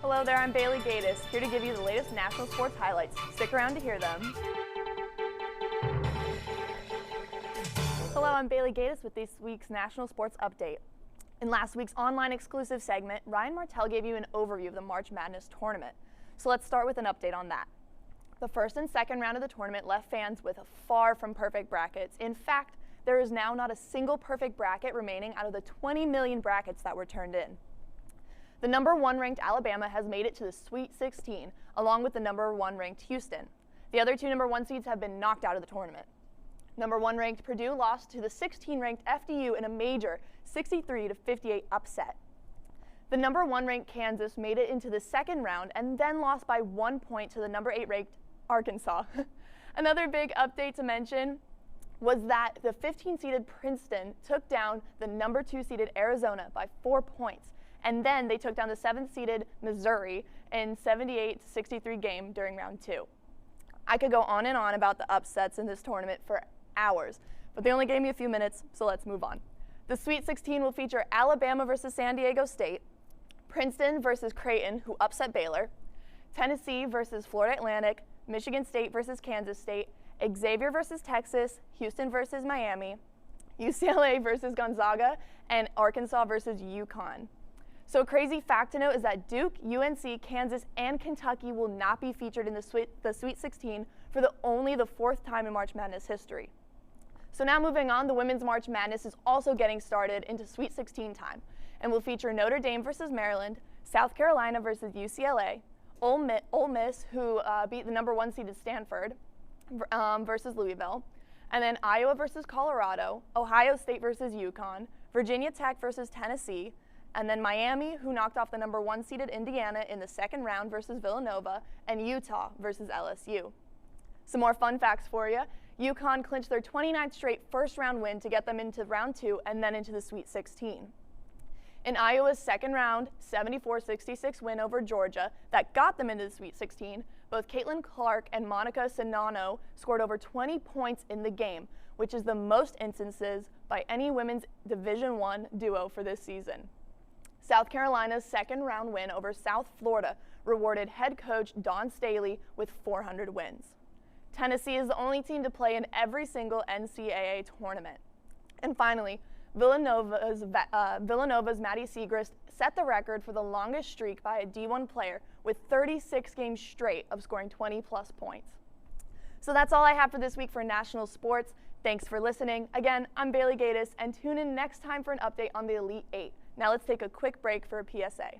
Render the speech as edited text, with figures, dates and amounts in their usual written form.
Hello there, I'm Baylee Guedes, here to give you the latest national sports highlights. Stick around to hear them. Hello, I'm Baylee Guedes with this week's national sports update. In last week's online exclusive segment, Ryan Martell gave you an overview of the March Madness tournament. So let's start with an update on that. The first and second round of the tournament left fans with far from perfect brackets. In fact, there is now not a single perfect bracket remaining out of the 20 million brackets that were turned in. The number 1 ranked Alabama has made it to the Sweet 16, along with the number 1 ranked Houston. The other two number 1 seeds have been knocked out of the tournament. Number 1 ranked Purdue lost to the 16 ranked FDU in a major 63-58 upset. The number 1 ranked Kansas made it into the second round and then lost by 1 point to the number 8 ranked Arkansas. Another big update to mention was that the 15-seeded Princeton took down the number 2 seeded Arizona by 4 points. And then they took down the 7th-seeded Missouri in 78-63 game during round 2. I could go on and on about the upsets in this tournament for hours, but they only gave me a few minutes, so let's move on. The Sweet 16 will feature Alabama versus San Diego State, Princeton versus Creighton, who upset Baylor, Tennessee versus Florida Atlantic, Michigan State versus Kansas State, Xavier versus Texas, Houston versus Miami, UCLA versus Gonzaga, and Arkansas versus UConn. So a crazy fact to note is that Duke, UNC, Kansas, and Kentucky will not be featured in the Sweet 16 for only the 4th time in March Madness history. So now moving on, the Women's March Madness is also getting started into Sweet 16 time and will feature Notre Dame versus Maryland, South Carolina versus UCLA, Ole Miss, who beat the number 1 seeded Stanford, versus Louisville, and then Iowa versus Colorado, Ohio State versus UConn, Virginia Tech versus Tennessee, and then Miami, who knocked off the number 1 seeded Indiana in the second round versus Villanova, and Utah versus LSU. Some more fun facts for you. UConn clinched their 29th straight first-round win to get them into round 2 and then into the Sweet 16. In Iowa's second round 74-66 win over Georgia that got them into the Sweet 16, both Caitlin Clark and Monica Sinano scored over 20 points in the game, which is the most instances by any women's Division I duo for this season. South Carolina's second round win over South Florida rewarded head coach Dawn Staley with 400 wins. Tennessee is the only team to play in every single NCAA tournament. And finally, Villanova's Maddie Siegrist set the record for the longest streak by a D1 player with 36 games straight of scoring 20-plus points. So that's all I have for this week for national sports. Thanks for listening. Again, I'm Baylee Guedes, and tune in next time for an update on the Elite 8. Now let's take a quick break for a PSA.